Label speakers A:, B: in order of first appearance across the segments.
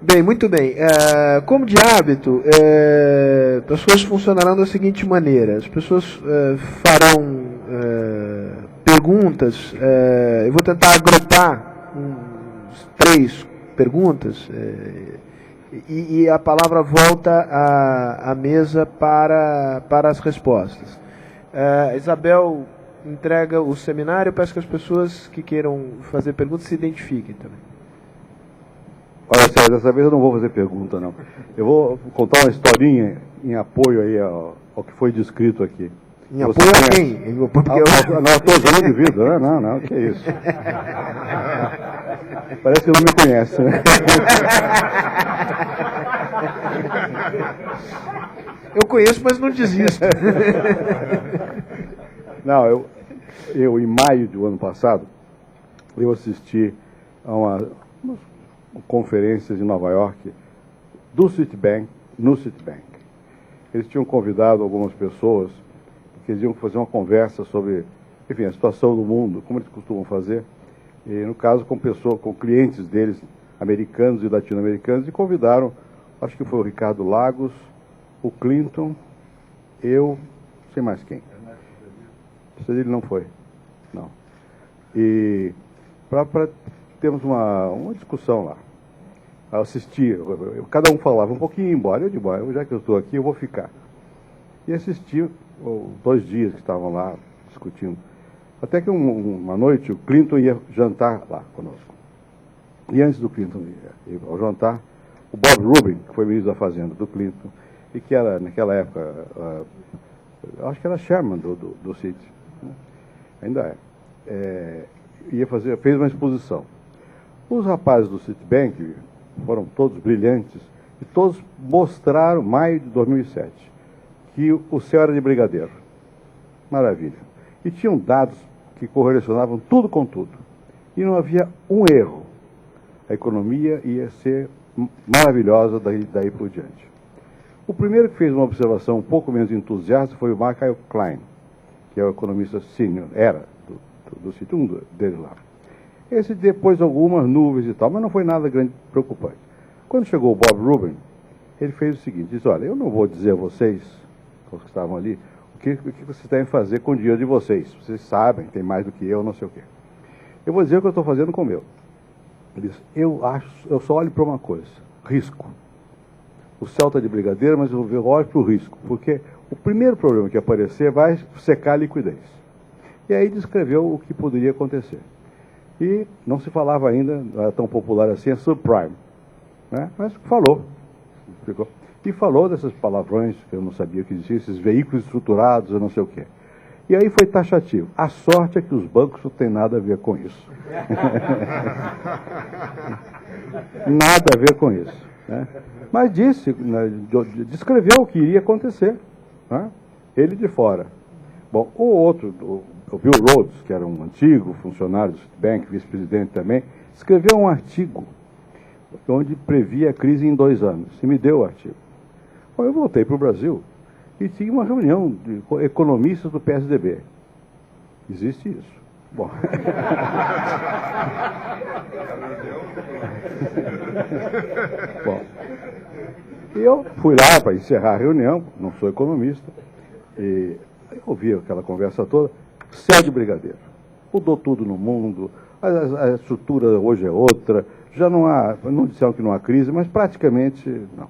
A: Bem, muito bem. Como de hábito, as coisas funcionarão da seguinte maneira. As pessoas farão perguntas. Eu vou tentar agrupar uns 3 perguntas e a palavra volta à mesa para as respostas. Isabel entrega o seminário. Eu peço que as pessoas que queiram fazer perguntas se identifiquem também.
B: Olha, Sérgio, dessa vez eu não vou fazer pergunta, não. Eu vou contar uma historinha em apoio aí ao que foi descrito aqui.
A: Em apoio a quem?
B: Não, estou usando de vida. Não, que isso. Parece que não me conhece, né?
A: Eu conheço, mas não desisto.
B: Não, eu em maio do ano passado, eu assisti a umas conferências em Nova York do Citibank, no Citibank. Eles tinham convidado algumas pessoas que eles iam fazer uma conversa sobre, enfim, a situação do mundo, como eles costumam fazer, e no caso com clientes deles, americanos e latino-americanos, e convidaram, acho que foi o Ricardo Lagos, o Clinton, eu, não sei mais quem. Ele não foi, não. E para termos uma discussão lá. Eu assisti, cada um falava um pouquinho, embora, já que eu estou aqui, eu vou ficar. E assisti 2 dias que estavam lá discutindo. Até que uma noite o Clinton ia jantar lá conosco. E antes do Clinton ir ao jantar, o Bob Rubin, que foi ministro da Fazenda do Clinton, e que era, naquela época, acho que era chairman do Citi, né? Ainda fez uma exposição. Os rapazes do Citibank foram todos brilhantes e todos mostraram, maio de 2007, que o céu era de brigadeiro. Maravilha. E tinham dados que correlacionavam tudo com tudo. E não havia um erro. A economia ia ser maravilhosa daí por diante. O primeiro que fez uma observação um pouco menos entusiasta foi o Michael Klein, que é o economista sênior, era do Citi, um deles lá. Esse depois algumas nuvens e tal, mas não foi nada grande preocupante. Quando chegou o Bob Rubin, ele fez o seguinte, disse, olha, eu não vou dizer a vocês, os que estavam ali, o que vocês devem fazer com o dinheiro de vocês. Vocês sabem, tem mais do que eu, não sei o quê. Eu vou dizer o que eu estou fazendo com o meu. Ele disse, eu só olho para uma coisa, risco. O céu está de brigadeiro, mas eu olho para o risco, porque o primeiro problema que aparecer vai secar a liquidez. E aí descreveu o que poderia acontecer. E não se falava ainda, não era tão popular assim, a subprime, né? Mas falou, explicou. E falou dessas palavrões que eu não sabia que existiam, esses veículos estruturados, eu não sei o quê. E aí foi taxativo. A sorte é que os bancos não têm nada a ver com isso. Nada a ver com isso, né? Mas descreveu o que iria acontecer, né? Ele de fora. Bom, o outro, o Bill Rhodes, que era um antigo funcionário do Citibank, vice-presidente também, escreveu um artigo onde previa a crise em 2 anos. E me deu o artigo. Bom, eu voltei para o Brasil e tinha uma reunião de economistas do PSDB. Existe isso. Bom. Bom, eu fui lá para encerrar a reunião, não sou economista, e eu ouvi aquela conversa toda, céu de brigadeiro. Mudou tudo no mundo, a estrutura hoje é outra, já não disseram que não há crise, mas praticamente não.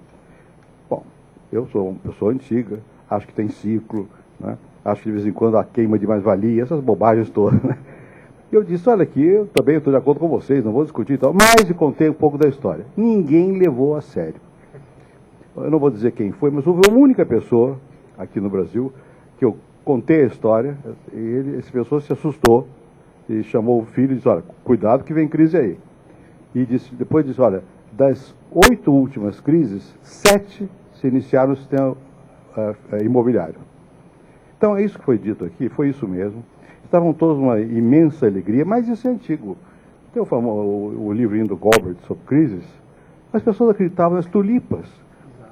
B: Bom, eu sou uma pessoa antiga, acho que tem ciclo, né? Acho que de vez em quando há queima de mais-valia, essas bobagens todas, né? E eu disse, olha aqui, eu também estou de acordo com vocês, não vou discutir e tal, mas contei um pouco da história. Ninguém levou a sério. Eu não vou dizer quem foi, mas houve uma única pessoa aqui no Brasil que eu contei a história, e essa pessoa se assustou e chamou o filho e disse, olha, cuidado que vem crise aí. E depois disse, olha, das 8 últimas crises, 7 se iniciaram no sistema imobiliário. Então é isso que foi dito aqui, foi isso mesmo. Estavam todos numa imensa alegria, mas isso é antigo. Tem o livrinho do Goldberg sobre crises, as pessoas acreditavam nas tulipas.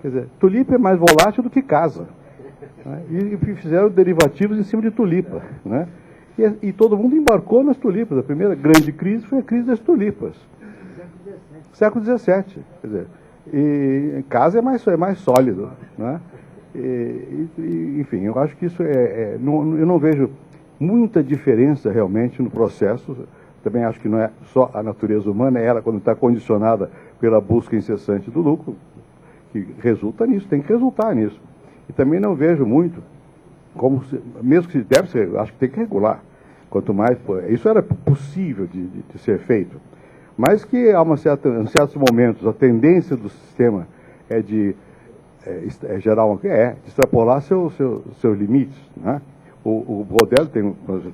B: Quer dizer, tulipa é mais volátil do que casa. Né? E fizeram derivativos em cima de tulipa. Né? E todo mundo embarcou nas tulipas. A primeira grande crise foi a crise das tulipas. Século XVII. Quer dizer, E em casa é mais sólido, né? Enfim, eu acho que isso eu não vejo muita diferença realmente no processo. Também acho que não é só a natureza humana, é ela quando está condicionada pela busca incessante do lucro, que resulta nisso, tem que resultar nisso. E também não vejo muito, mesmo que deve ser, acho que tem que regular. Quanto mais, isso era possível de ser feito. Mas que em certos momentos a tendência do sistema é de extrapolar seus limites, né? O Brodel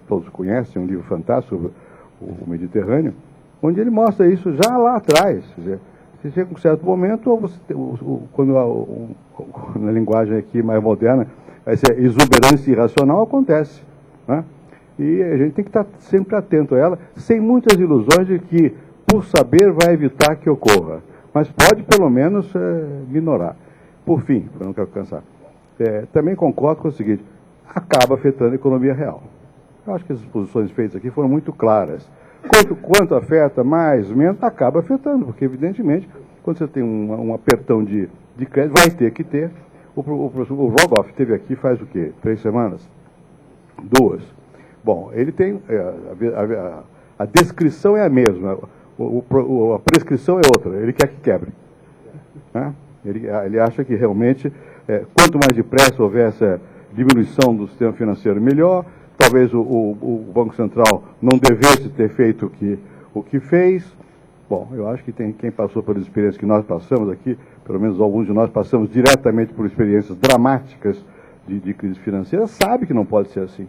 B: todos conhecem, um livro fantástico sobre o Mediterrâneo, onde ele mostra isso já lá atrás. Quer dizer, você chega em um certo momento, na linguagem aqui mais moderna, essa exuberância irracional acontece, né? E a gente tem que estar sempre atento a ela, sem muitas ilusões de que, por saber, vai evitar que ocorra. Mas pode, pelo menos, minorar. Por fim, para não quero cansar, também concordo com o seguinte: acaba afetando a economia real. Eu acho que as exposições feitas aqui foram muito claras. Quanto afeta, mais, menos, acaba afetando, porque, evidentemente, quando você tem um apertão de crédito, vai ter que ter. O Rogoff esteve aqui faz o quê? 3 semanas? 2. Bom, ele tem... A descrição é a mesma, a prescrição é outra, ele quer que quebre, né? Ele acha que realmente, quanto mais depressa houver essa diminuição do sistema financeiro, melhor. Talvez o Banco Central não devesse ter feito o que fez. Bom, eu acho que quem passou pelas experiências que nós passamos aqui, pelo menos alguns de nós passamos diretamente por experiências dramáticas de crise financeira, sabe que não pode ser assim.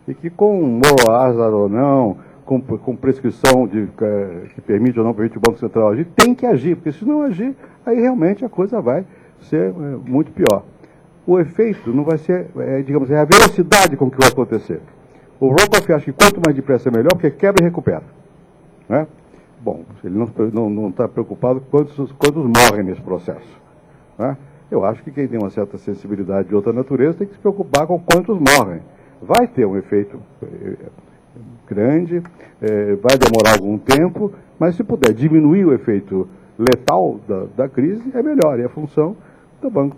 B: E que com moral hazard ou não, com prescrição que permite ou não permite o Banco Central agir, tem que agir, porque se não agir, aí realmente a coisa vai ser muito pior. O efeito não vai ser, digamos, é a velocidade com que vai acontecer. O Rogoff acha que quanto mais depressa é melhor, porque quebra e recupera, né? Bom, ele não está preocupado com quantos morrem nesse processo, né? Eu acho que quem tem uma certa sensibilidade de outra natureza tem que se preocupar com quantos morrem. Vai ter um efeito grande, vai demorar algum tempo, mas se puder diminuir o efeito letal da crise, é melhor. E a função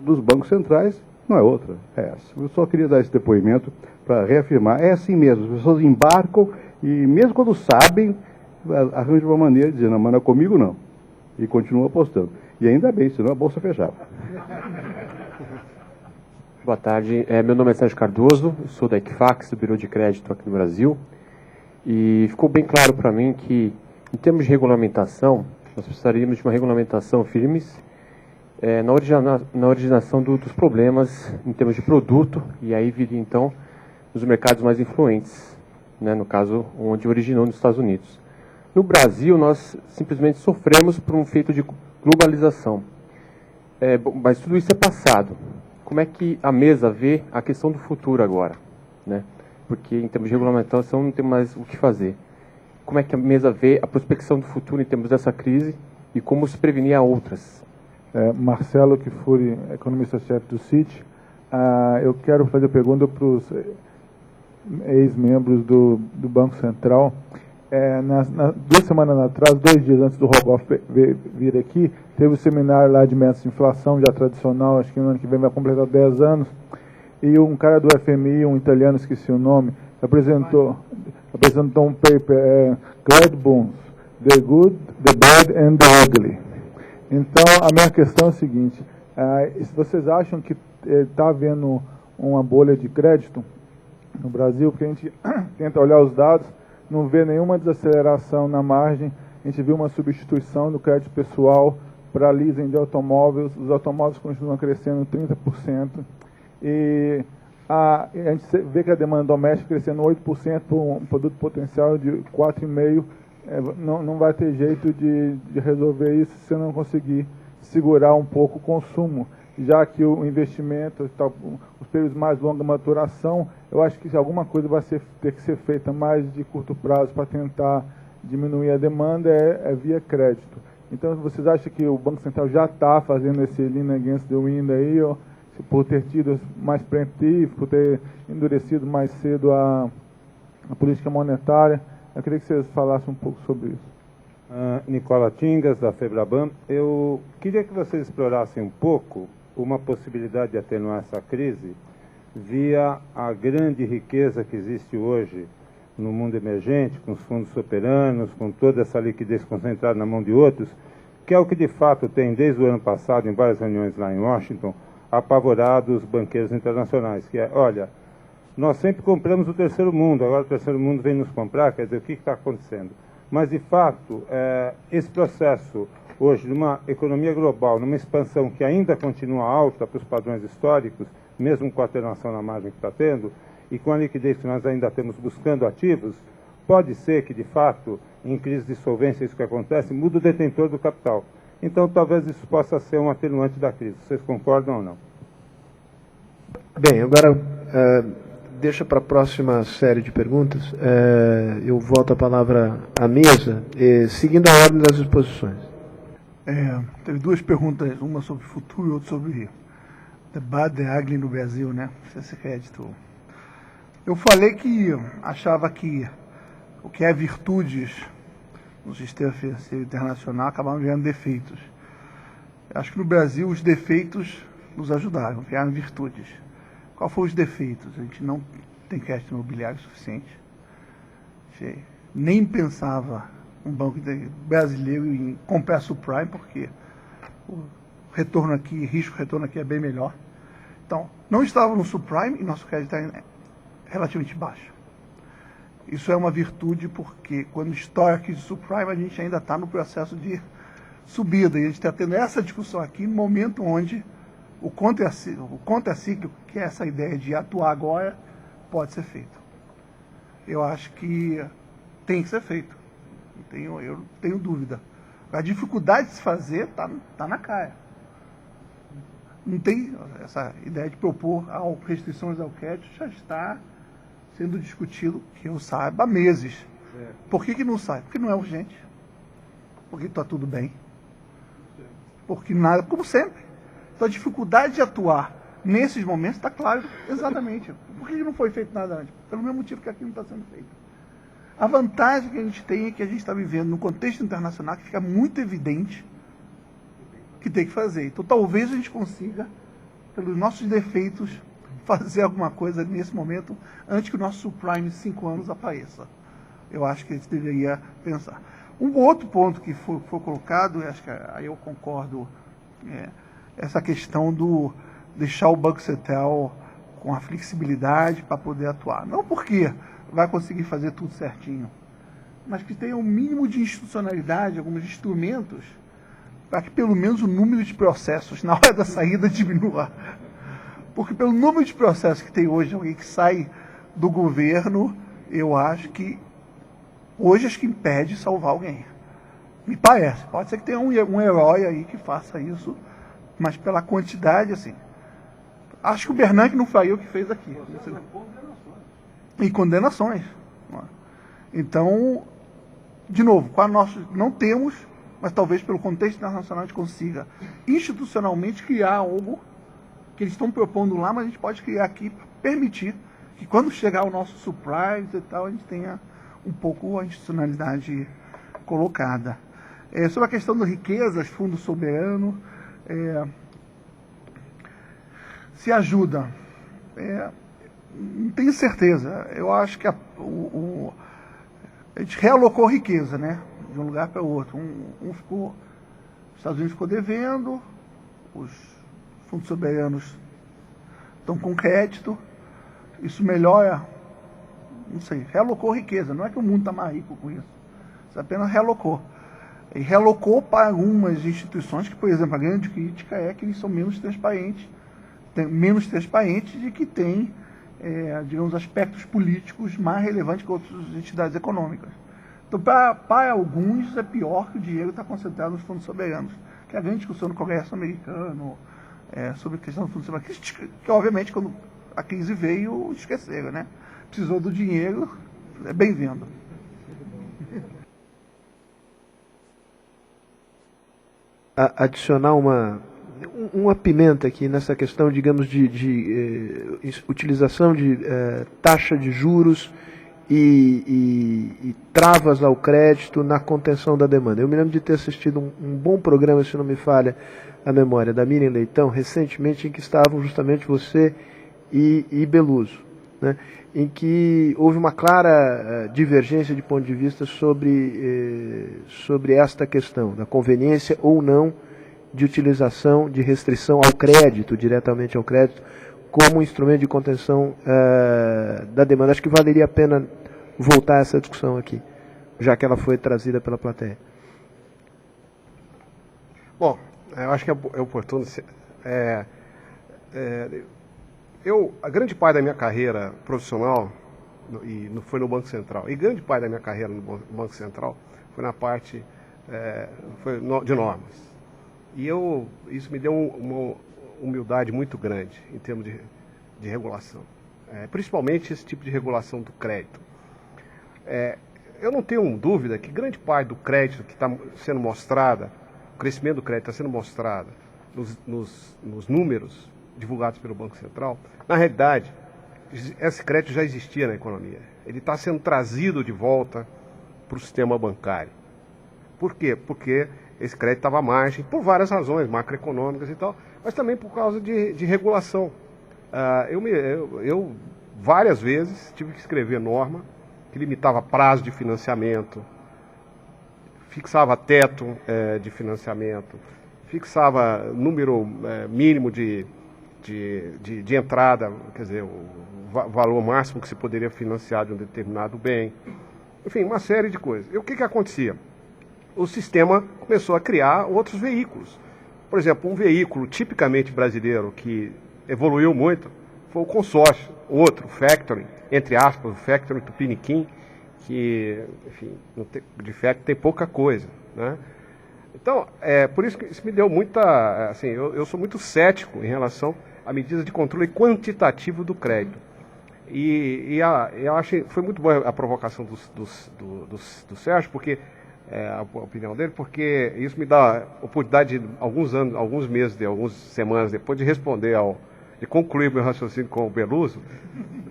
B: dos bancos centrais não é outra, é essa. Eu só queria dar esse depoimento para reafirmar, é assim mesmo, as pessoas embarcam e mesmo quando sabem, arranjam uma maneira de dizer, não, mas não é comigo não. E continuam apostando. E ainda bem, senão a bolsa fechava.
C: Boa tarde, meu nome é Sérgio Cardoso, sou da Equifax, do Bureau de Crédito aqui no Brasil, e ficou bem claro para mim que, em termos de regulamentação, nós precisaríamos de uma regulamentação firmes na originação dos problemas em termos de produto, e aí viria então os mercados mais influentes, né, no caso onde originou nos Estados Unidos. No Brasil, nós simplesmente sofremos por um feito de globalização, mas tudo isso é passado. Como é que a mesa vê a questão do futuro agora, né? Porque em termos de regulamentação não tem mais o que fazer. Como é que a mesa vê a prospecção do futuro em termos dessa crise e como se prevenir a outras?
D: Marcelo Kfouri, economista-chefe do CIT. Eu quero fazer pergunta para os ex-membros do Banco Central. 2 semanas atrás, 2 dias antes do Rogoff vir aqui, teve um seminário lá de metas de inflação, já tradicional, acho que no ano que vem vai completar 10 anos, e um cara do FMI, um italiano, esqueci o nome, apresentou um paper, Glad Boons, The Good, The Bad and The Ugly. Então, a minha questão é a seguinte, se vocês acham que está havendo uma bolha de crédito no Brasil, porque a gente tenta olhar os dados, não vê nenhuma desaceleração na margem, a gente viu uma substituição do crédito pessoal para leasing de automóveis, os automóveis continuam crescendo 30%, e a gente vê que a demanda doméstica crescendo 8% por um produto potencial de 4,5%, não vai ter jeito de resolver isso se você não conseguir segurar um pouco o consumo, já que o investimento, os períodos mais longos de maturação, eu acho que alguma coisa vai ter que ser feita mais de curto prazo para tentar diminuir a demanda via crédito. Então, vocês acham que o Banco Central já está fazendo esse lean against the wind aí, ou, por ter tido mais preemptivo, por ter endurecido mais cedo a política monetária? Eu queria que vocês falassem um pouco sobre isso.
E: Nicola Tingas, da FEBRABAN. Eu queria que vocês explorassem um pouco uma possibilidade de atenuar essa crise via a grande riqueza que existe hoje no mundo emergente, com os fundos soberanos, com toda essa liquidez concentrada na mão de outros, que é o que de fato tem, desde o ano passado, em várias reuniões lá em Washington, apavorado os banqueiros internacionais, que é, olha, nós sempre compramos o terceiro mundo, agora o terceiro mundo vem nos comprar, quer dizer, o que está acontecendo? Mas, de fato, esse processo hoje de uma economia global, numa expansão que ainda continua alta para os padrões históricos, mesmo com a atenuação na margem que está tendo, e com a liquidez que nós ainda temos buscando ativos, pode ser que, de fato, em crise de solvência, isso que acontece, muda o detentor do capital. Então, talvez isso possa ser um atenuante da crise. Vocês concordam ou não?
A: Bem, agora deixa para a próxima série de perguntas. Eu volto a palavra à mesa, seguindo a ordem das exposições.
F: Teve duas perguntas, uma sobre futuro e outra sobre the bad, the ugly no Brasil, né? Esse crédito. Eu falei que achava que o que é virtudes no sistema financeiro internacional acabaram virando defeitos. Acho que no Brasil os defeitos nos ajudaram, viraram virtudes. Qual foram os defeitos? A gente não tem crédito imobiliário suficiente. A gente nem pensava um banco brasileiro em comprar subprime, porque o retorno aqui, risco-retorno aqui é bem melhor. Então, não estava no subprime e nosso crédito é relativamente baixo. Isso é uma virtude porque quando estoura aqui de subprime, a gente ainda está no processo de subida. E a gente está tendo essa discussão aqui no momento onde o contracíclico, que é essa ideia de atuar agora, pode ser feito. Eu acho que tem que ser feito. Eu não tenho dúvida. A dificuldade de se fazer está na cara. Não tem essa ideia de propor restrições ao crédito, já está sendo discutido, que eu saiba, há meses. Por que não sai? Porque não é urgente. Porque está tudo bem. Porque nada, como sempre. Então a dificuldade de atuar nesses momentos está claro exatamente. Por que não foi feito nada antes? Pelo mesmo motivo que aqui não está sendo feito. A vantagem que a gente tem é que a gente está vivendo num contexto internacional que fica muito evidente que tem que fazer. Então talvez a gente consiga, pelos nossos defeitos, fazer alguma coisa nesse momento antes que o nosso subprime de 5 anos apareça. Eu acho que a gente deveria pensar. Um outro ponto que foi colocado, acho que aí eu concordo, essa questão do deixar o Banco Central com a flexibilidade para poder atuar. Não porque vai conseguir fazer tudo certinho, mas que tenha um mínimo de institucionalidade, alguns instrumentos, para que pelo menos o número de processos na hora da saída diminua. Porque pelo número de processos que tem hoje, alguém que sai do governo, eu acho que hoje acho que impede salvar alguém. Me parece. Pode ser que tenha um herói aí que faça isso, mas pela quantidade, assim. Acho que o Bernanke não faria o que fez aqui. E condenações. Então, de novo, não temos, mas talvez pelo contexto internacional a gente consiga institucionalmente criar algo que eles estão propondo lá, mas a gente pode criar aqui para permitir que quando chegar o nosso subprime e tal, a gente tenha um pouco a institucionalidade colocada. Sobre a questão das riquezas, fundo soberano, se ajuda. Não tenho certeza. Eu acho que a gente realocou riqueza, né? De um lugar para o outro. Os Estados Unidos ficou devendo, os fundos soberanos estão com crédito, isso melhora, não sei, realocou riqueza, não é que o mundo está mais rico com isso, isso apenas realocou. E realocou para algumas instituições que, por exemplo, a grande crítica é que eles são menos transparentes e que têm, digamos, aspectos políticos mais relevantes que outras entidades econômicas. Então, para alguns, é pior que o dinheiro está concentrado nos fundos soberanos, que é a grande discussão no Congresso americano, sobre a questão do fundo soberano, que obviamente, quando a crise veio, esqueceram, né? Precisou do dinheiro, é bem-vindo.
A: Adicionar uma pimenta aqui nessa questão, digamos, de utilização de taxa de juros e travas ao crédito na contenção da demanda. Eu me lembro de ter assistido um bom programa, se não me falha a memória, da Miriam Leitão, recentemente, em que estavam justamente você e Beluso, né, em que houve uma clara divergência de ponto de vista sobre esta questão, da conveniência ou não de utilização de restrição ao crédito, diretamente ao crédito, como instrumento de contenção da demanda. Acho que valeria a pena voltar a essa discussão aqui, já que ela foi trazida pela plateia.
G: Bom, eu acho que é oportuno. A grande parte da minha carreira profissional foi no Banco Central, e grande parte da minha carreira no Banco Central foi na parte de normas. E isso me deu uma humildade muito grande em termos de regulação, principalmente esse tipo de regulação do crédito. Eu não tenho dúvida que grande parte do crédito que está sendo mostrada, o crescimento do crédito está sendo mostrado nos números divulgados pelo Banco Central, na realidade, esse crédito já existia na economia. Ele está sendo trazido de volta para o sistema bancário. Por quê? Porque esse crédito estava à margem, por várias razões, macroeconômicas e tal, mas também por causa de regulação. Eu várias vezes tive que escrever norma que limitava prazo de financiamento, fixava teto de financiamento, fixava número mínimo de entrada, quer dizer, o valor máximo que se poderia financiar de um determinado bem, enfim, uma série de coisas. E o que acontecia? O sistema começou a criar outros veículos. Por exemplo, um veículo tipicamente brasileiro que evoluiu muito foi o consórcio, outro, o factoring, entre aspas, o factoring tupiniquim, que, enfim, de facto tem pouca coisa, né? Então, por isso que isso me deu muita, assim, eu sou muito cético em relação a medidas de controle quantitativo do crédito. Eu achei, foi muito boa a provocação do Sérgio, porque a opinião dele, porque isso me dá a oportunidade de alguns meses, algumas semanas depois, de responder de concluir meu raciocínio com o Beluso,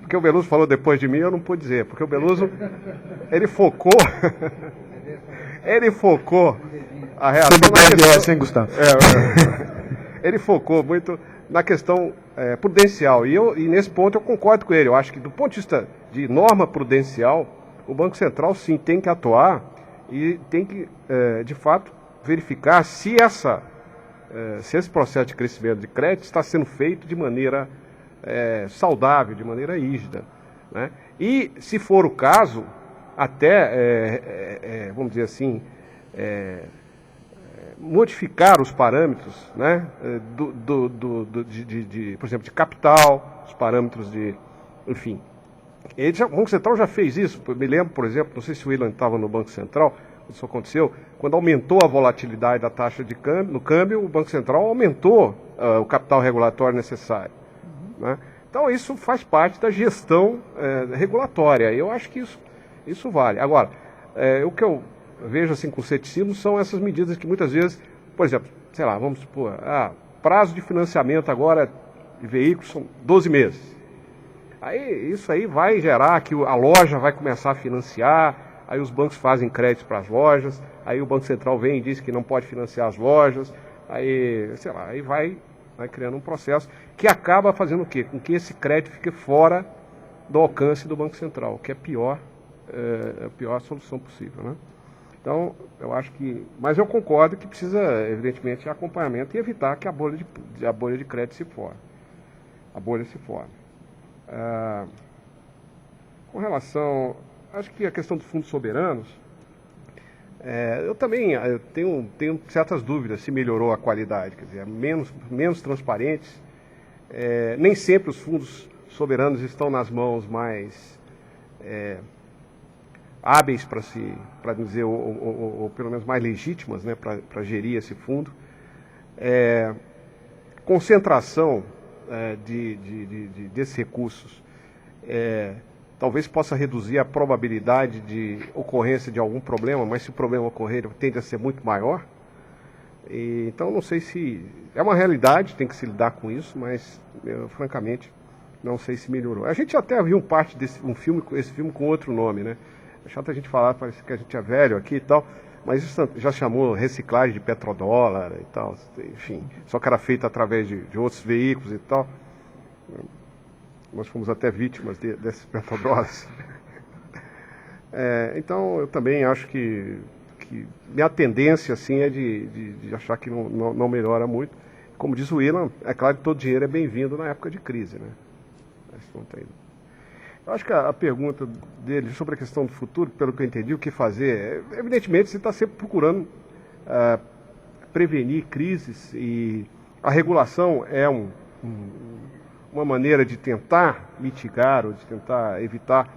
G: porque o Beluso falou depois de mim, eu não pude dizer, porque o Beluso, ele focou a reação na questão,
A: Gustavo?
G: Ele focou muito na questão prudencial, e nesse ponto eu concordo com ele. Eu acho que do ponto de vista de norma prudencial, o Banco Central sim tem que atuar e tem que, de fato, verificar se esse processo de crescimento de crédito está sendo feito de maneira saudável, de maneira rígida, né? E, se for o caso, até, vamos dizer assim, modificar os parâmetros, né, por exemplo, de capital, os parâmetros enfim. O Banco Central já fez isso. Eu me lembro, por exemplo, não sei se o William estava no Banco Central, isso aconteceu, quando aumentou a volatilidade da taxa de câmbio, no câmbio, o Banco Central aumentou o capital regulatório necessário, né? Então isso faz parte da gestão regulatória. Eu acho que isso vale. Agora, o que eu vejo assim com ceticismo são essas medidas que muitas vezes, por exemplo, sei lá, vamos supor, prazo de financiamento agora de veículos são 12 meses. Aí isso aí vai gerar que a loja vai começar a financiar, aí os bancos fazem créditos para as lojas, aí o Banco Central vem e diz que não pode financiar as lojas, aí, sei lá, aí vai criando um processo que acaba fazendo o quê? Com que esse crédito fique fora do alcance do Banco Central, que é a pior solução possível, né? Então, eu acho que... Mas eu concordo que precisa, evidentemente, de acompanhamento e evitar que a bolha de crédito se forme. A bolha se forme. Com relação... Acho que a questão dos fundos soberanos, eu também tenho certas dúvidas se melhorou a qualidade, quer dizer, menos transparentes. Nem sempre os fundos soberanos estão nas mãos mais hábeis para dizer, ou pelo menos mais legítimas, né, para gerir esse fundo. Concentração desses recursos talvez possa reduzir a probabilidade de ocorrência de algum problema, mas se o problema ocorrer, tende a ser muito maior. Então, não sei se... É uma realidade, tem que se lidar com isso, mas, francamente, Não sei se melhorou. A gente até viu parte esse filme com outro nome, né? É chato a gente falar, parece que a gente é velho aqui e tal, mas isso já chamou reciclagem de petrodólar e tal, enfim, só que era feito através de outros veículos e tal. Nós fomos até vítimas desses petrodólares. Então, eu também acho que minha tendência assim, é de achar que não melhora muito. Como diz o Willan, é claro que todo dinheiro é bem-vindo na época de crise, né? Eu acho que a pergunta dele sobre a questão do futuro, pelo que eu entendi, o que fazer, evidentemente você está sempre procurando prevenir crises, e a regulação é uma maneira de tentar mitigar ou de tentar evitar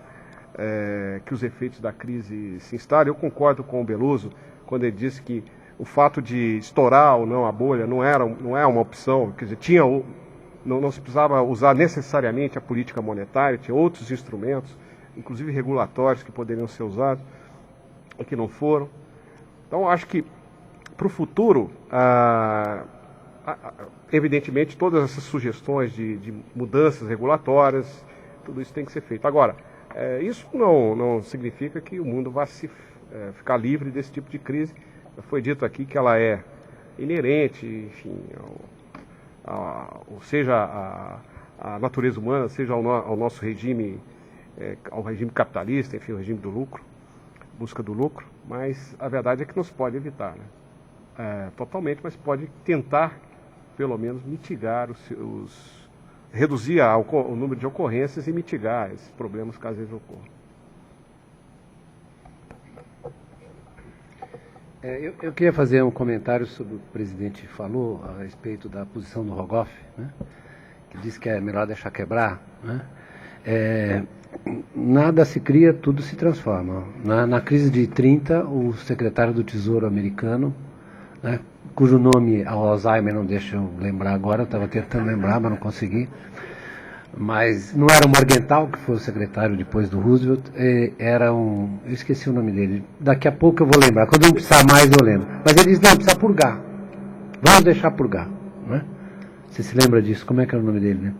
G: que os efeitos da crise se instalem. Eu concordo com o Beloso quando ele disse que o fato de estourar ou não a bolha não é uma opção, quer dizer, não se precisava usar necessariamente a política monetária, tinha outros instrumentos, inclusive regulatórios, que poderiam ser usados e que não foram. Então, acho que para o futuro, evidentemente, todas essas sugestões de mudanças regulatórias, tudo isso tem que ser feito. Agora, isso não significa que o mundo vá ficar livre desse tipo de crise. Foi dito aqui que ela é inerente, enfim, seja a natureza humana, seja ao nosso regime, ao regime capitalista, enfim, o regime do lucro, busca do lucro, mas a verdade é que não se pode evitar, né? Totalmente, mas pode tentar, pelo menos, mitigar reduzir o número de ocorrências e mitigar esses problemas caso eles ocorram.
H: Eu queria fazer um comentário sobre o que o presidente falou a respeito da posição do Rogoff, né, que disse que é melhor deixar quebrar. Né. Nada se cria, tudo se transforma. Na crise de 30, o secretário do Tesouro americano, né, cujo nome ao Alzheimer não deixa eu lembrar agora, estava tentando lembrar, mas não consegui. Mas não era o Morgenthau, que foi o secretário depois do Roosevelt, eu esqueci o nome dele, daqui a pouco eu vou lembrar, quando não precisar mais eu lembro. Mas ele disse, não, precisa purgar, vamos deixar purgar. Né? Você se lembra disso? Como é que era o nome dele? Né?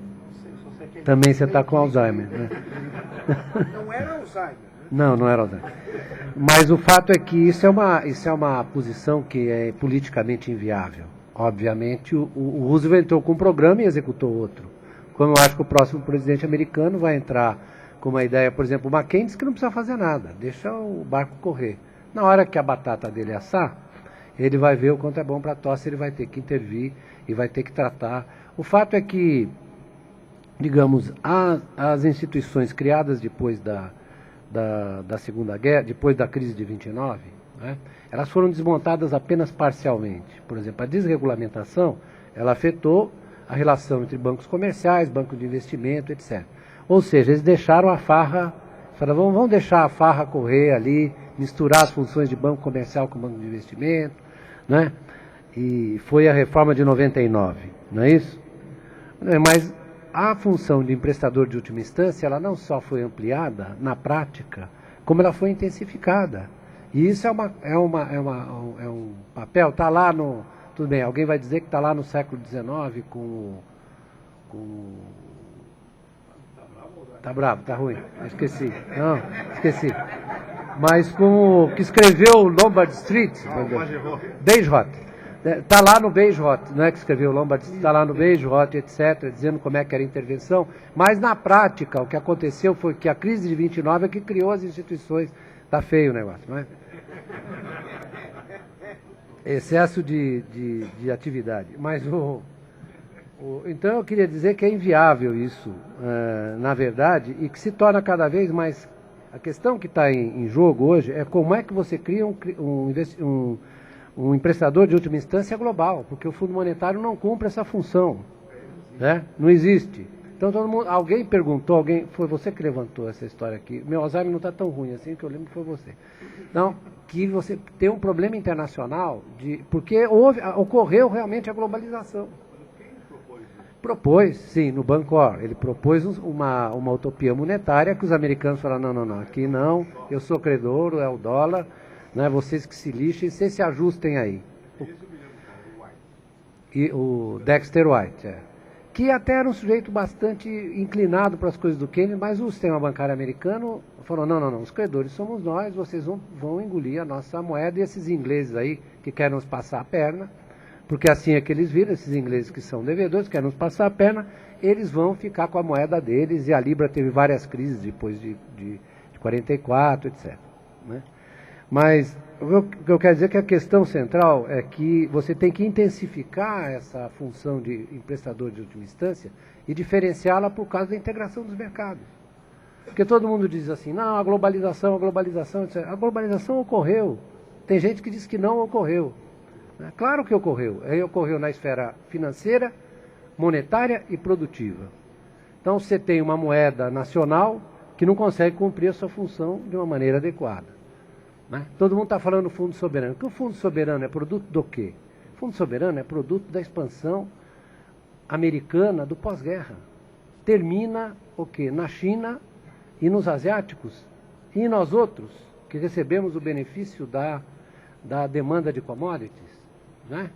H: Também você está com Alzheimer. Né?
A: Não era Alzheimer.
H: Não era Alzheimer. Mas o fato é que isso é uma posição que é politicamente inviável. Obviamente o Roosevelt entrou com um programa e executou outro. Como eu acho que o próximo presidente americano vai entrar com uma ideia, por exemplo, o McCain disse que não precisa fazer nada, deixa o barco correr. Na hora que a batata dele assar, ele vai ver o quanto é bom para a tosse, ele vai ter que intervir e vai ter que tratar. O fato é que, digamos, as instituições criadas depois da Segunda Guerra, depois da crise de 29, né, elas foram desmontadas apenas parcialmente. Por exemplo, a desregulamentação, ela afetou a relação entre bancos comerciais, bancos de investimento, etc. Ou seja, eles deixaram a farra, falaram, vamos deixar a farra correr ali, misturar as funções de banco comercial com banco de investimento, né? E foi a reforma de 99, não é isso? Mas a função de emprestador de última instância, ela não só foi ampliada na prática, como ela foi intensificada. E isso é um papel, está lá no... Tudo bem, alguém vai dizer que está lá no século XIX com... Tá bravo, tá ruim. Esqueci. Não, esqueci. Mas com o que escreveu Lombard Street, Beijrot. Está lá no Beijrot, não é que escreveu Lombard Street, está lá no Beijrot, etc., dizendo como é que era a intervenção. Mas na prática, o que aconteceu foi que a crise de 29 é que criou as instituições. Está feio o negócio, não é? Excesso de atividade. Mas então eu queria dizer que é inviável isso, na verdade, e que se torna cada vez mais... A questão que está em jogo hoje é como é que você cria um emprestador de última instância global, porque o Fundo Monetário não cumpre essa função. Né? Não existe. Então alguém perguntou, foi você que levantou essa história aqui. Meu Alzheimer não está tão ruim assim, que eu lembro que foi você. Não, que você tem um problema internacional, porque ocorreu realmente a globalização. Propôs, sim, no Bancor. Ele propôs uma utopia monetária que os americanos falaram, não, aqui não, eu sou credor, é o dólar, né, vocês que se lixem, vocês se ajustem aí. E o Dexter White, que até era um sujeito bastante inclinado para as coisas do Keynes, mas o sistema bancário americano falou, não, os credores somos nós, vocês vão engolir a nossa moeda, e esses ingleses aí que querem nos passar a perna, porque assim é que eles viram, esses ingleses que são devedores, querem nos passar a perna, eles vão ficar com a moeda deles, e a Libra teve várias crises depois de 44, etc. Né? Mas o que eu quero dizer é que a questão central é que você tem que intensificar essa função de emprestador de última instância e diferenciá-la por causa da integração dos mercados. Porque todo mundo diz assim, não, a globalização, etc. A globalização ocorreu. Tem gente que diz que não ocorreu. Claro que ocorreu. Ocorreu na esfera financeira, monetária e produtiva. Então você tem uma moeda nacional que não consegue cumprir a sua função de uma maneira adequada. Né? Todo mundo está falando do fundo soberano. Que o fundo soberano é produto do quê? O fundo soberano é produto da expansão americana do pós-guerra. Termina o quê? Na China e nos asiáticos. E nós outros, que recebemos o benefício da demanda de commodities. Né?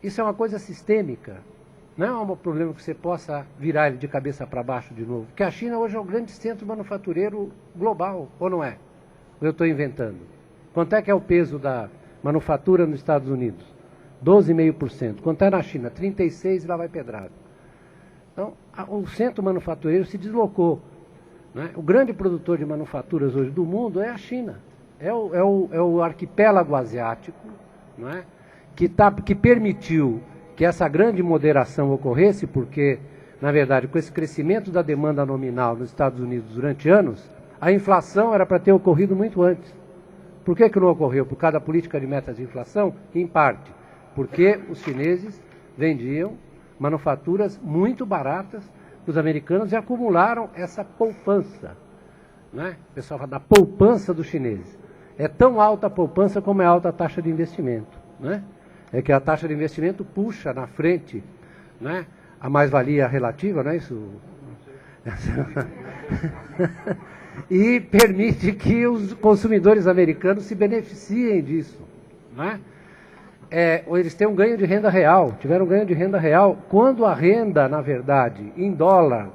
H: Isso é uma coisa sistêmica. Não é um problema que você possa virar ele de cabeça para baixo de novo. Porque a China hoje é o grande centro manufatureiro global, ou não é? Ou eu estou inventando? Quanto é que é o peso da manufatura nos Estados Unidos? 12,5%. Quanto é na China? 36% e lá vai pedrado. Então, o centro manufatureiro se deslocou. Né? O grande produtor de manufaturas hoje do mundo é a China. É o arquipélago asiático, não é? que permitiu que essa grande moderação ocorresse, porque, na verdade, com esse crescimento da demanda nominal nos Estados Unidos durante anos, a inflação era para ter ocorrido muito antes. Por que não ocorreu? Por causa da política de metas de inflação? Em parte, porque os chineses vendiam manufaturas muito baratas para os americanos e acumularam essa poupança. Né? O pessoal fala da poupança dos chineses. É tão alta a poupança como é alta a taxa de investimento. Né? É que a taxa de investimento puxa na frente, né, a mais-valia relativa, não é isso? E permite que os consumidores americanos se beneficiem disso. Né? Eles têm um ganho de renda real, tiveram um ganho de renda real, quando a renda, na verdade, em dólar,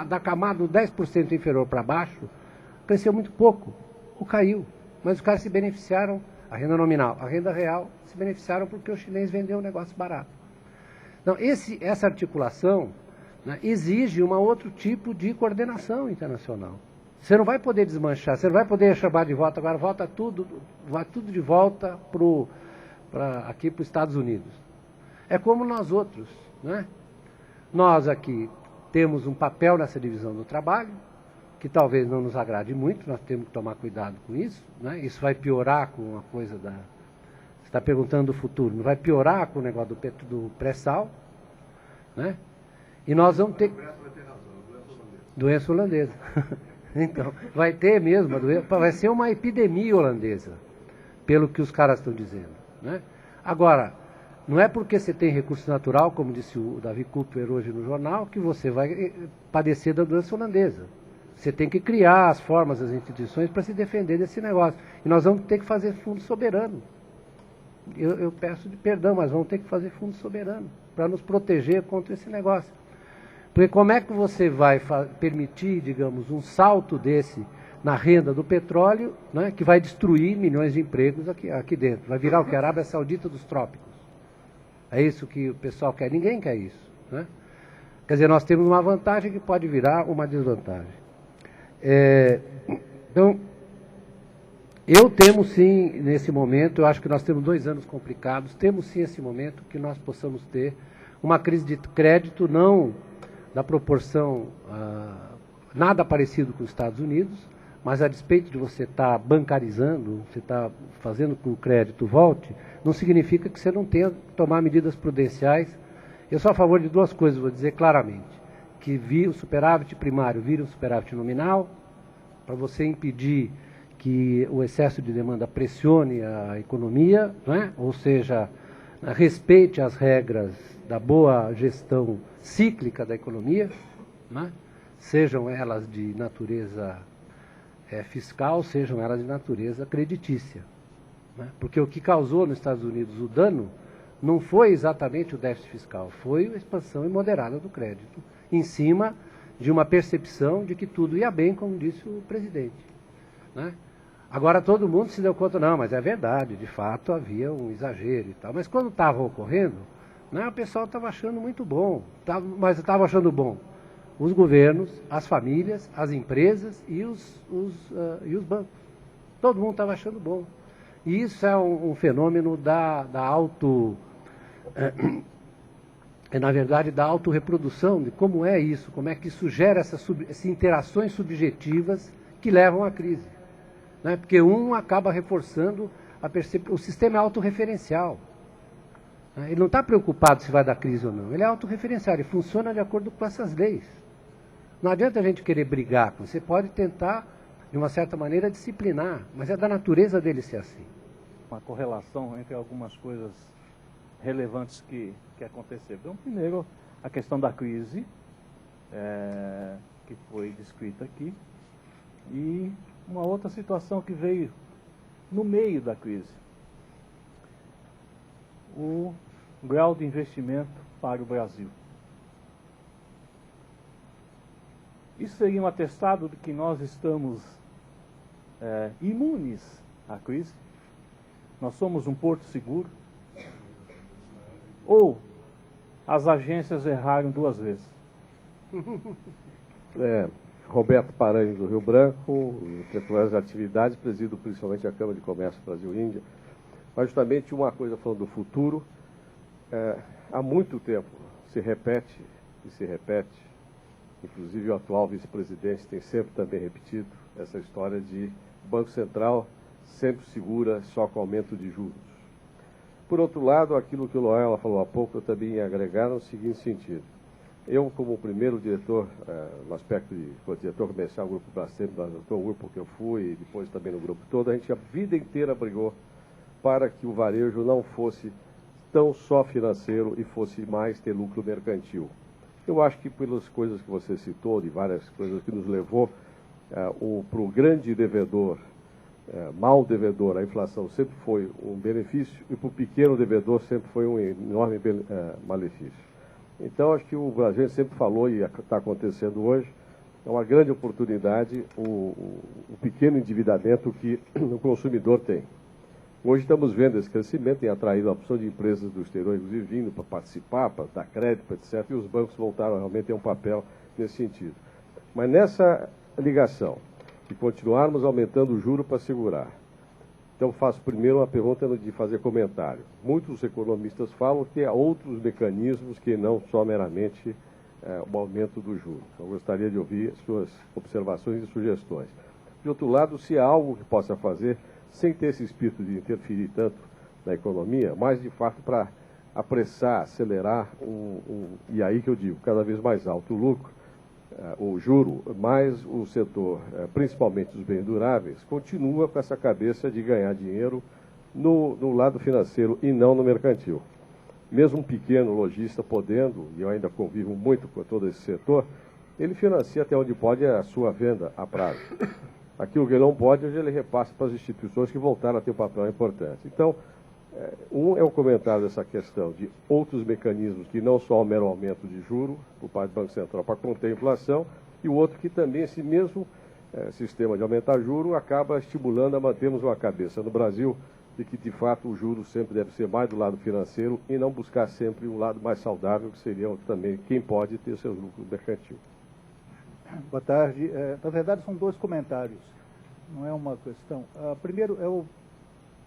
H: da camada 10% inferior para baixo, cresceu muito pouco, ou caiu. Mas os caras se beneficiaram, a renda nominal, a renda real, se beneficiaram porque o chinês vendeu um negócio barato. Então, essa articulação, né, exige um outro tipo de coordenação internacional. Você não vai poder desmanchar, você não vai poder chamar de volta, agora vai tudo de volta aqui para os Estados Unidos. É como nós outros. Né? Nós aqui temos um papel nessa divisão do trabalho, que talvez não nos agrade muito, nós temos que tomar cuidado com isso. Né? Isso vai piorar com a coisa da... Você está perguntando do futuro, não vai piorar com o negócio do pré-sal, né? E nós vamos ter... Doença holandesa. Então, vai ter mesmo a doença, vai ser uma epidemia holandesa, pelo que os caras estão dizendo. Né? Agora, não é porque você tem recurso natural, como disse o Davi Cooper hoje no jornal, que você vai padecer da doença holandesa. Você tem que criar as formas, as instituições para se defender desse negócio. E nós vamos ter que fazer fundo soberano. Eu peço de perdão, mas vamos ter que fazer fundo soberano para nos proteger contra esse negócio. Porque como é que você vai permitir, digamos, um salto desse na renda do petróleo, né, que vai destruir milhões de empregos aqui dentro? Vai virar o que? A Arábia Saudita dos trópicos. É isso que o pessoal quer? Ninguém quer isso. Né? Quer dizer, nós temos uma vantagem que pode virar uma desvantagem. Então, eu temo sim, nesse momento, eu acho que nós temos 2 anos complicados, temos sim esse momento que nós possamos ter uma crise de crédito, não da proporção nada parecido com os Estados Unidos, mas a despeito de você estar bancarizando, você está fazendo com que o crédito volte, não significa que você não tenha que tomar medidas prudenciais. Eu sou a favor de 2 coisas, vou dizer claramente. Que o superávit primário vira um superávit nominal, para você impedir que o excesso de demanda pressione a economia, né? Ou seja, respeite as regras da boa gestão cíclica da economia, né? Sejam elas de natureza fiscal, sejam elas de natureza creditícia. Né? Porque o que causou nos Estados Unidos o dano não foi exatamente o déficit fiscal, foi a expansão imoderada do crédito, em cima de uma percepção de que tudo ia bem, como disse o presidente, né? Agora todo mundo se deu conta, não, mas é verdade, de fato havia um exagero e tal. Mas quando estava ocorrendo, né, o pessoal estava achando muito bom, mas estava achando bom os governos, as famílias, as empresas e os bancos. Todo mundo estava achando bom. E isso é um fenômeno na verdade, da autorreprodução, de como é isso, como é que isso gera essas interações subjetivas que levam à crise. Né? Porque um acaba reforçando o sistema é autorreferencial. Né? Ele não está preocupado se vai dar crise ou não, ele é autorreferencial, ele funciona de acordo com essas leis. Não adianta a gente querer brigar, você pode tentar, de uma certa maneira, disciplinar, mas é da natureza dele ser assim.
I: Uma correlação entre algumas coisas relevantes que aconteceram. Então, primeiro, a questão da crise, que foi descrita aqui, e uma outra situação que veio no meio da crise. O grau de investimento para o Brasil. Isso seria um atestado de que nós estamos imunes à crise? Nós somos um porto seguro? Ou as agências erraram 2 vezes?
J: Roberto Paranhos, do Rio Branco, titular de atividades, presido principalmente a Câmara de Comércio Brasil-Índia. Mas justamente uma coisa falando do futuro, há muito tempo se repete e se repete, inclusive o atual vice-presidente tem sempre também repetido essa história de Banco Central sempre segura só com aumento de juros. Por outro lado, aquilo que o Loyola falou há pouco, eu também ia agregar no seguinte sentido. Eu, como primeiro diretor, no aspecto de diretor comercial do Grupo Brastemp, do grupo que eu fui, e depois também no grupo todo, a gente a vida inteira brigou para que o varejo não fosse tão só financeiro e fosse mais ter lucro mercantil. Eu acho que pelas coisas que você citou, de várias coisas que nos levou para o grande devedor, mal devedor, a inflação sempre foi um benefício e para o pequeno devedor sempre foi um enorme malefício. Então, acho que o Brasil sempre falou, e está acontecendo hoje, é uma grande oportunidade o pequeno endividamento que o consumidor tem. Hoje estamos vendo esse crescimento, tem atraído a opção de empresas do exterior, inclusive vindo para participar, para dar crédito, etc., e os bancos voltaram a realmente ter um papel nesse sentido. Mas nessa ligação, de continuarmos aumentando o juro para segurar, então faço primeiro uma pergunta de fazer comentário. Muitos economistas falam que há outros mecanismos que não só meramente o aumento do juro. Eu gostaria de ouvir suas observações e sugestões. De outro lado, se há algo que possa fazer sem ter esse espírito de interferir tanto na economia, mas de fato para apressar, acelerar, e aí que eu digo, cada vez mais alto o lucro, o juro, mas o setor, principalmente os bens duráveis, continua com essa cabeça de ganhar dinheiro no lado financeiro e não no mercantil. Mesmo um pequeno lojista podendo, e eu ainda convivo muito com todo esse setor, ele financia até onde pode a sua venda a prazo. Aquilo que ele não pode, hoje ele repassa para as instituições que voltaram a ter um papel importante. Então, um é o comentário dessa questão de outros mecanismos que não só o mero aumento de juro por parte do Banco Central para conter a inflação, e o outro que também esse mesmo sistema de aumentar juro acaba estimulando a mantermos uma cabeça no Brasil de que, de fato, o juro sempre deve ser mais do lado financeiro e não buscar sempre um lado mais saudável, que seria também quem pode ter seus lucros mercantil.
K: Boa tarde. Na verdade, são 2 comentários, não é uma questão. Primeiro, eu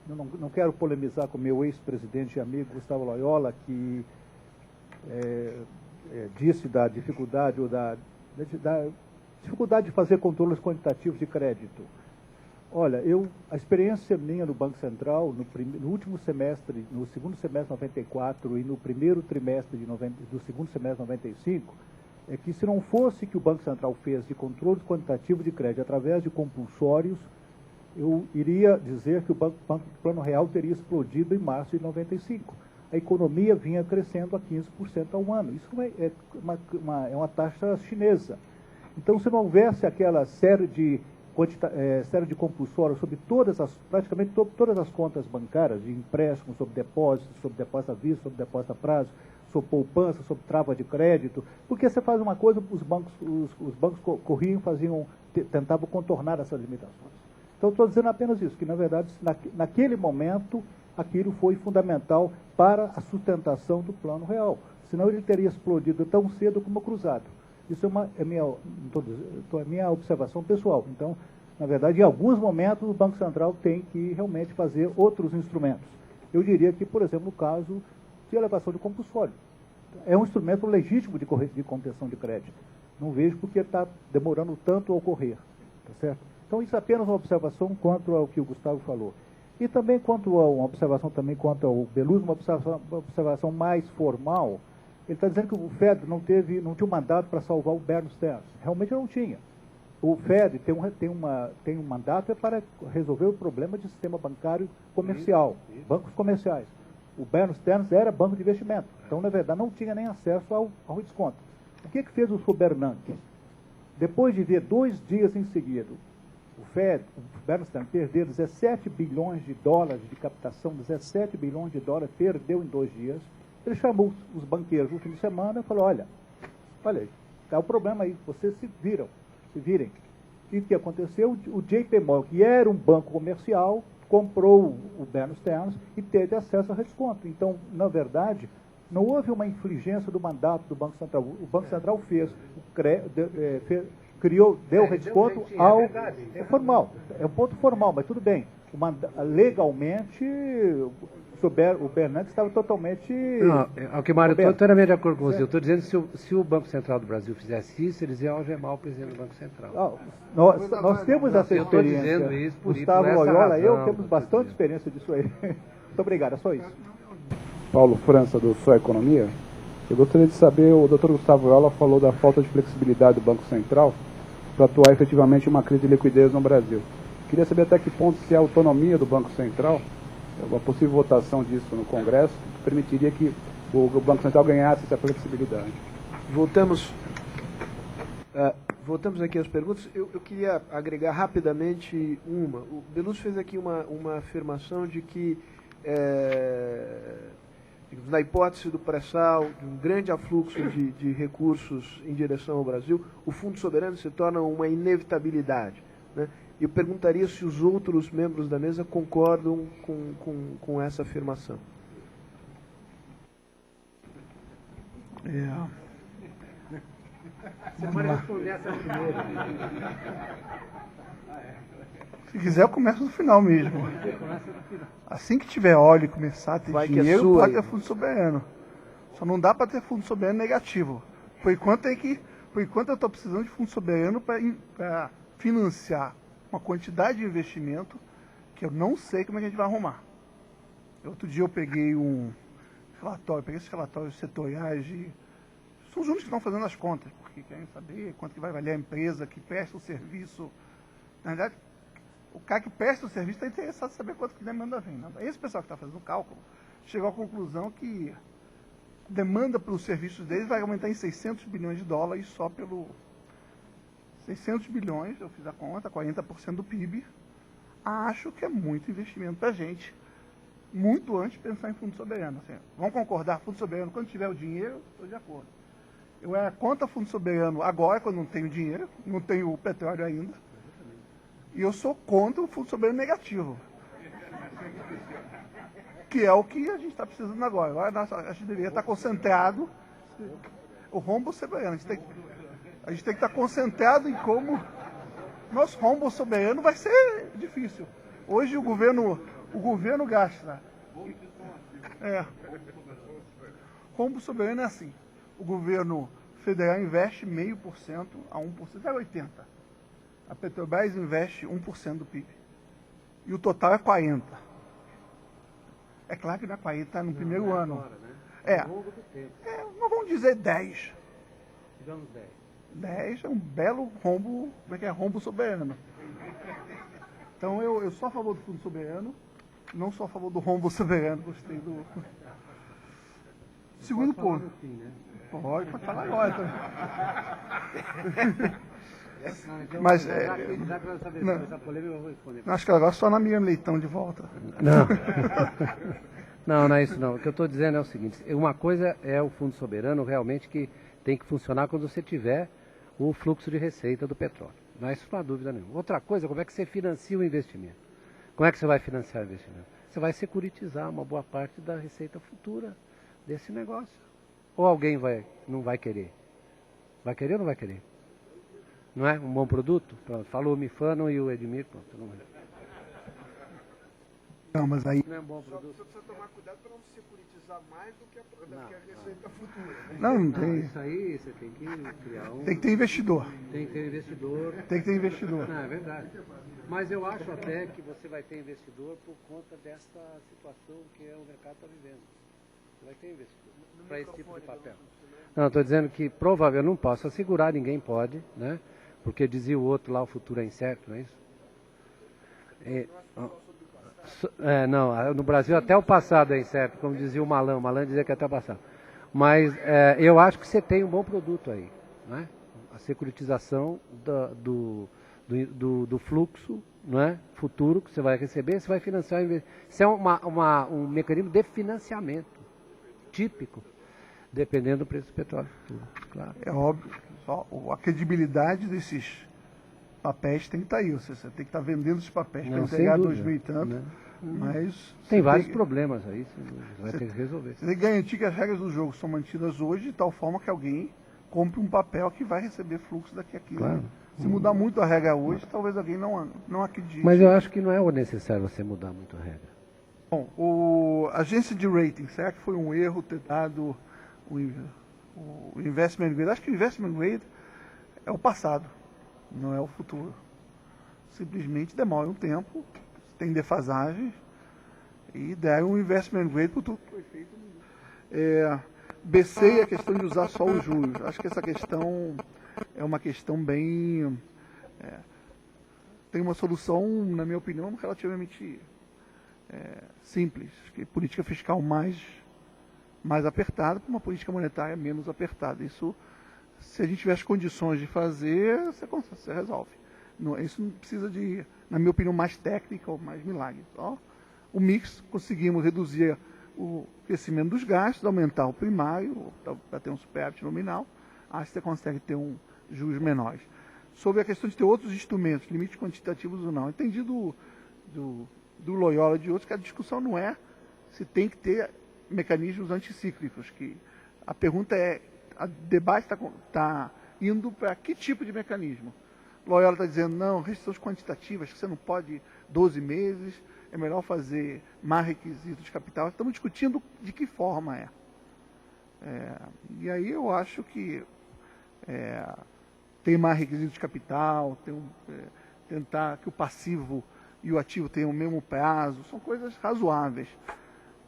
K: não quero polemizar com o meu ex-presidente e amigo Gustavo Loyola, que disse da dificuldade dificuldade de fazer controles quantitativos de crédito. Olha, a experiência minha no Banco Central, no último semestre, no segundo semestre de 94 e no primeiro trimestre do segundo semestre de 95, é que se não fosse que o Banco Central fez de controle quantitativo de crédito através de compulsórios, eu iria dizer que o Plano Real teria explodido em março de 95. A economia vinha crescendo a 15% ao ano. Isso é uma taxa chinesa. Então, se não houvesse aquela série de série de compulsórios sobre praticamente todas as contas bancárias, de empréstimo, sobre depósito à vista, sobre depósito a prazo, sobre poupança, sobre trava de crédito, porque você faz uma coisa, os bancos corriam, tentavam contornar essas limitações. Então, estou dizendo apenas isso, que, na verdade, naquele momento, aquilo foi fundamental para a sustentação do Plano Real. Senão ele teria explodido tão cedo como cruzado. Isso é minha observação pessoal. Então, na verdade, em alguns momentos, o Banco Central tem que realmente fazer outros instrumentos. Eu diria que, por exemplo, no caso de elevação de compulsório. É um instrumento legítimo de contenção de crédito. Não vejo porque está demorando tanto a ocorrer. Tá certo? Então, isso é apenas uma observação quanto ao que o Gustavo falou. E também quanto ao Beluso, uma observação mais formal. Ele está dizendo que o Fed não tinha um mandato para salvar o Bear Stearns. Realmente não tinha. O Fed tem um mandato para resolver o problema de sistema bancário comercial, bancos comerciais. O Bear Stearns era banco de investimento. Então, na verdade, não tinha nem acesso ao desconto. O que fez o Bernanke? Depois de ver 2 dias em seguida, o Bear Stearns perder 17 bilhões de dólares de captação, 17 bilhões de dólares, perdeu em 2 dias. Ele chamou os banqueiros no fim de semana e falou, olha aí, está o problema aí, vocês se virem. E o que aconteceu? O JP Morgan, que era um banco comercial, comprou o Bear Stearns e teve acesso a desconto. Então, na verdade, não houve uma infligência do mandato do Banco Central. O Banco Central deu redesconto ao... É formal, é um ponto formal, mas tudo bem. Legalmente, o Bernanke estava totalmente...
H: Não, Alquimário, eu estou inteiramente de acordo com você. Eu estou dizendo que se o Banco Central do Brasil fizesse isso, eles iam algemar o presidente do Banco Central.
K: Nós temos essa experiência.
H: Eu estou dizendo isso
K: Gustavo Loyola, eu temos bastante experiência disso aí. Muito obrigado, é só isso.
L: Paulo França, do Só Economia. Eu gostaria de saber, o Dr. Gustavo Loyola falou da falta de flexibilidade do Banco Central para atuar efetivamente em uma crise de liquidez no Brasil. Queria saber até que ponto se a autonomia do Banco Central, uma possível votação disso no Congresso, permitiria que o Banco Central ganhasse essa flexibilidade.
A: Voltamos aqui às perguntas. Eu queria agregar rapidamente uma. O Beluso fez aqui uma afirmação de que, na hipótese do pré-sal, de um grande afluxo de recursos em direção ao Brasil, o Fundo Soberano se torna uma inevitabilidade, né? Eu perguntaria se os outros membros da mesa concordam com essa afirmação.
F: Se quiser, eu começo no final mesmo. Assim que tiver óleo e começar a ter dinheiro, pode ter fundo soberano. Só não dá para ter fundo soberano negativo. Por enquanto eu estou precisando de fundo soberano para financiar uma quantidade de investimento que eu não sei como é que a gente vai arrumar. Outro dia eu peguei esses relatórios setoriais são os únicos que estão fazendo as contas, porque querem saber quanto que vai valer a empresa que presta o serviço. Na verdade, o cara que presta o serviço está interessado em saber quanto que demanda vem. Esse pessoal que está fazendo o cálculo chegou à conclusão que a demanda pelos serviços deles vai aumentar em 600 bilhões de dólares só pelo... 600 bilhões, eu fiz a conta, 40% do PIB. Acho que é muito investimento para a gente, muito antes de pensar em fundo soberano. Assim, vamos concordar, fundo soberano, quando tiver o dinheiro, estou de acordo. Eu era contra fundo soberano agora, quando não tenho dinheiro, não tenho petróleo ainda. E eu sou contra o fundo soberano negativo, que é o que a gente está precisando agora. Agora a gente deveria estar concentrado, o rombo soberano. A gente tem que estar concentrado em como nosso rombo soberano vai ser difícil. Hoje o governo gasta. Rombo soberano é assim. O governo federal investe 0,5% a 1%, é 80%. A Petrobras investe 1% do PIB. E o total é 40%. É claro que não é 40%, no primeiro ano. Não vamos dizer 10%.
H: Digamos 10%.
F: 10 é um belo rombo, como é que é? Rombo soberano. Então eu sou a favor do fundo soberano, não sou a favor do rombo soberano, gostei do... Segundo ponto. Pode falar agora. Mas,
H: já que nós sabemos essa polêmica, eu vou responder.
F: Acho que agora só na Miriam Leitão de volta.
H: Não é isso não. O que eu estou dizendo é o seguinte, uma coisa é o Fundo Soberano realmente que tem que funcionar quando você tiver o fluxo de receita do petróleo. Não é isso, não há dúvida nenhuma. Outra coisa, como é que você financia o investimento? Como é que você vai financiar o investimento? Você vai securitizar uma boa parte da receita futura desse negócio. Ou alguém não vai querer? Vai querer ou não vai querer? Não é um bom produto? Pronto, falou o Mifano e o Edmir, pronto.
F: Não, mas aí...
H: Não é um bom produto.
A: Você precisa tomar cuidado para não securitizar mais do que a receita futura. Né?
F: Não tem.
H: Isso aí você tem que criar um...
F: Tem que ter investidor.
H: Tem que ter investidor.
F: Tem que ter investidor.
H: Não, é verdade. Mas eu acho até que você vai ter investidor por conta dessa situação que o mercado está vivendo. Você vai ter investidor para esse tipo de papel. Não, estou dizendo que provavelmente eu não posso assegurar, ninguém pode, né? Porque dizia o outro lá, o futuro é incerto, não é isso? Não, no Brasil até o passado é incerto, como dizia o Malan. O Malan dizia que até o passado. Mas eu acho que você tem um bom produto aí, né? A securitização do fluxo, né, futuro que você vai receber, você vai financiar. Isso é um mecanismo de financiamento típico, dependendo do preço do petróleo futuro, claro.
F: É óbvio, só a credibilidade desses papéis tem que estar aí. Você tem que estar vendendo esses papéis para entregar 2000 e tanto.
H: Né?
F: Mas
H: tem vários problemas aí, você vai ter que resolver.
F: Você tem que garantir que as regras do jogo são mantidas hoje de tal forma que alguém compre um papel que vai receber fluxo daqui a 15 anos. Se mudar muito a regra hoje, talvez alguém não acredite.
H: Mas eu acho que não é necessário você mudar muito a regra.
F: Bom, a agência de rating, será que foi um erro ter dado o investment grade? Acho que o investment grade é o passado, não é o futuro. Simplesmente demora um tempo, tem defasagens e deram um investment grade por tudo que foi feito. BC e a questão de usar só os juros. Acho que essa questão é uma questão bem... tem uma solução, na minha opinião, relativamente simples. Acho que política fiscal mais apertada para uma política monetária menos apertada. Isso, se a gente tiver as condições de fazer, você resolve. Isso não precisa de, na minha opinião, mais técnica ou mais milagre. Só o mix, conseguimos reduzir o crescimento dos gastos, aumentar o primário, para ter um superávit nominal. Acho que você consegue ter juros menores. Sobre a questão de ter outros instrumentos, limites quantitativos ou não. Entendi do Loyola e de outros que a discussão não é se tem que ter mecanismos anticíclicos. Que a pergunta é, o debate está indo para que tipo de mecanismo? Loyola está dizendo, não, restrições quantitativas, que você não pode 12 meses, é melhor fazer mais requisitos de capital. Estamos discutindo de que forma é. E aí eu acho que tem mais requisitos de capital, tentar que o passivo e o ativo tenham o mesmo prazo, são coisas razoáveis.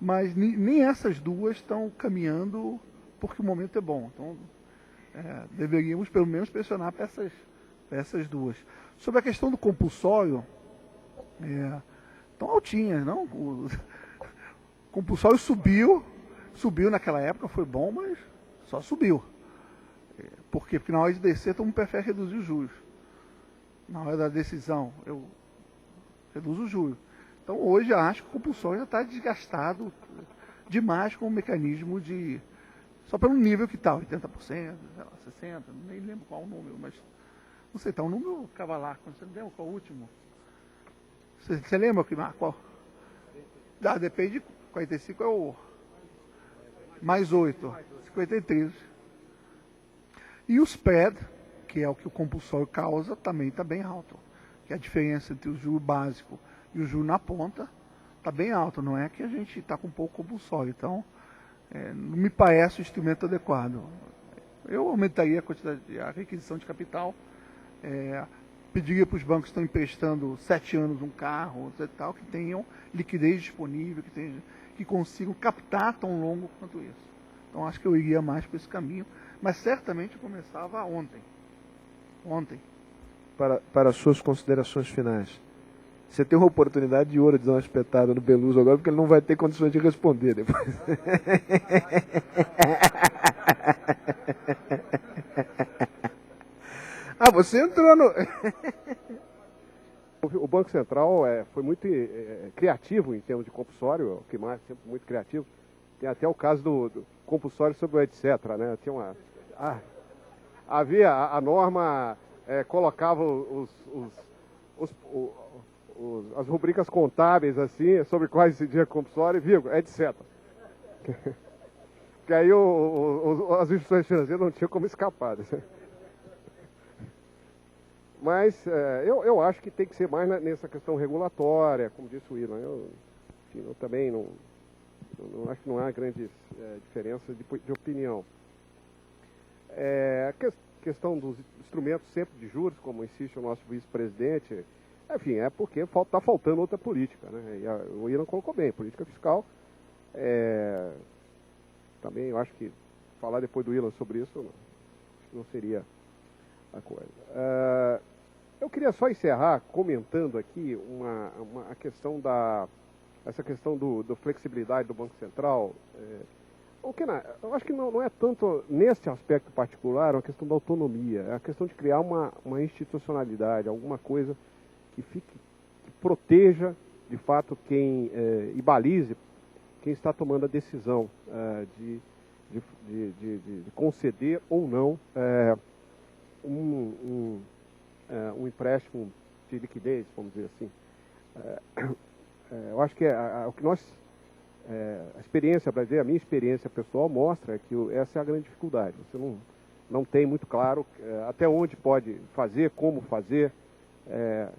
F: Mas nem essas duas estão caminhando porque o momento é bom. Então, deveríamos pelo menos pressionar para essas duas. Sobre a questão do compulsório, estão altinhas, não? O compulsório subiu naquela época, foi bom, mas só subiu. Por quê? Porque na hora de descer, todo mundo prefere reduzir os juros. Na hora da decisão, eu reduzo os juros. Então hoje eu acho que o compulsório já está desgastado demais com o mecanismo de... Só pelo nível que está, 80%, 60%, nem lembro qual o número, mas... Não sei, está um número cavalar, você não lembra qual o último? Você lembra qual? Depende, 45 é o... Mais 8, 53. E o spread, que é o que o compulsório causa, também está bem alto. Que é a diferença entre o juro básico e o juro na ponta está bem alto. Não é que a gente está com pouco compulsório. Então, não me parece o instrumento adequado. Eu aumentaria a quantidade, a requisição de capital, pediria para os bancos que estão emprestando 7 anos um carro, tal, que tenham liquidez disponível, que consigam captar tão longo quanto isso. Então acho que eu iria mais por esse caminho, mas certamente eu começava ontem.
A: Para as suas considerações finais. Você tem uma oportunidade de ouro de dar uma espetada no Beluso agora, porque ele não vai ter condições de responder depois. Ah, você entrou no...
M: O Banco Central foi muito criativo em termos de compulsório, o que mais, sempre muito criativo. Tem até o caso do compulsório sobre o etc, né? Tinha uma... havia a norma, colocava as rubricas contábeis, assim, sobre quais incidia compulsório, vírgula, etc. Porque aí as instituições financeiras não tinham como escapar. Mas eu acho que tem que ser mais nessa questão regulatória, como disse o Willan. Eu também não acho que não há grandes diferenças de opinião. A questão dos instrumentos sempre de juros, como insiste o nosso vice-presidente, enfim, é porque está faltando outra política, né? E o Willan colocou bem, política fiscal. Também eu acho que falar depois do Willan sobre isso não seria a coisa. Eu queria só encerrar comentando aqui a questão essa questão da flexibilidade do Banco Central. Eu acho que não é tanto neste aspecto particular uma questão da autonomia, é a questão de criar uma institucionalidade, alguma coisa que proteja de fato e balize quem está tomando a decisão de conceder ou não um empréstimo de liquidez, vamos dizer assim. Eu acho que o que a experiência brasileira, a minha experiência pessoal mostra que essa é a grande dificuldade. Você não tem muito claro até onde pode fazer, como fazer,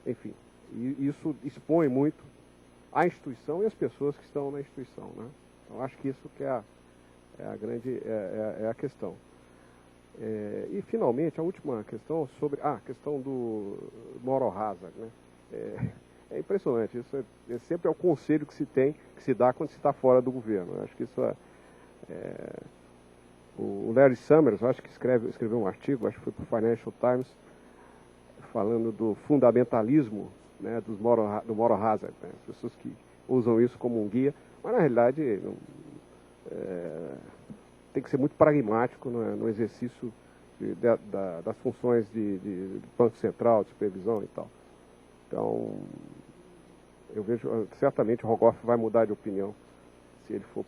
M: enfim. E isso expõe muito a instituição e as pessoas que estão na instituição, né? Então acho que isso que é a grande a questão. E finalmente a última questão sobre a questão do moral hazard, né? É impressionante, isso sempre é o conselho que se dá quando se está fora do governo. Eu acho que isso o Larry Summers, acho que escreveu um artigo, acho que foi para o Financial Times, falando do fundamentalismo, né, do moral hazard, né, as pessoas que usam isso como um guia, mas na realidade tem que ser muito pragmático no exercício das funções de Banco Central, de supervisão e tal. Então, eu vejo, certamente o Rogoff vai mudar de opinião se ele for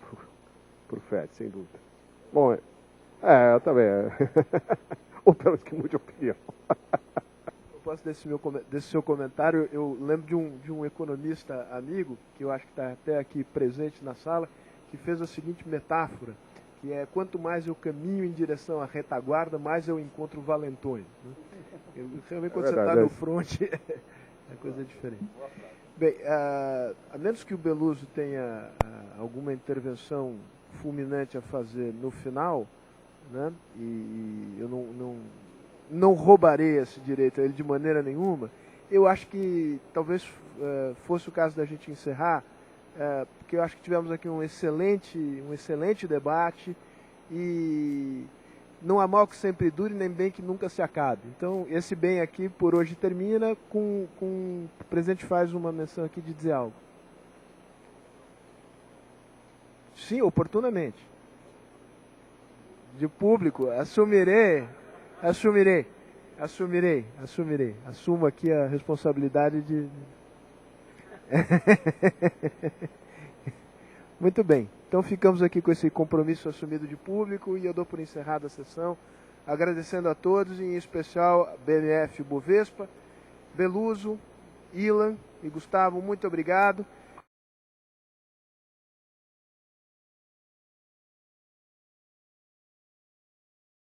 M: para o FED, sem dúvida. Bom, eu também. Ou pelo menos que mude de opinião.
A: Eu posso desse seu comentário, eu lembro de um economista amigo, que eu acho que está até aqui presente na sala, que fez a seguinte metáfora, que é: quanto mais eu caminho em direção à retaguarda, mais eu encontro valentões. Né? Realmente quando você está no front, a coisa é diferente. Bem, a menos que o Beluso tenha alguma intervenção fulminante a fazer no final, né, e eu não roubarei esse direito a ele de maneira nenhuma, eu acho que talvez fosse o caso da gente encerrar, porque eu acho que tivemos aqui um excelente debate e não há mal que sempre dure, nem bem que nunca se acabe. Então, esse bem aqui por hoje termina com o presidente faz uma menção aqui de dizer algo. Sim, oportunamente. De público, assumirei. Assumo aqui a responsabilidade de... Muito bem. Então ficamos aqui com esse compromisso assumido de público e eu dou por encerrada a sessão, agradecendo a todos, em especial a BMF Bovespa, Beluso, Ilan e Gustavo, muito obrigado.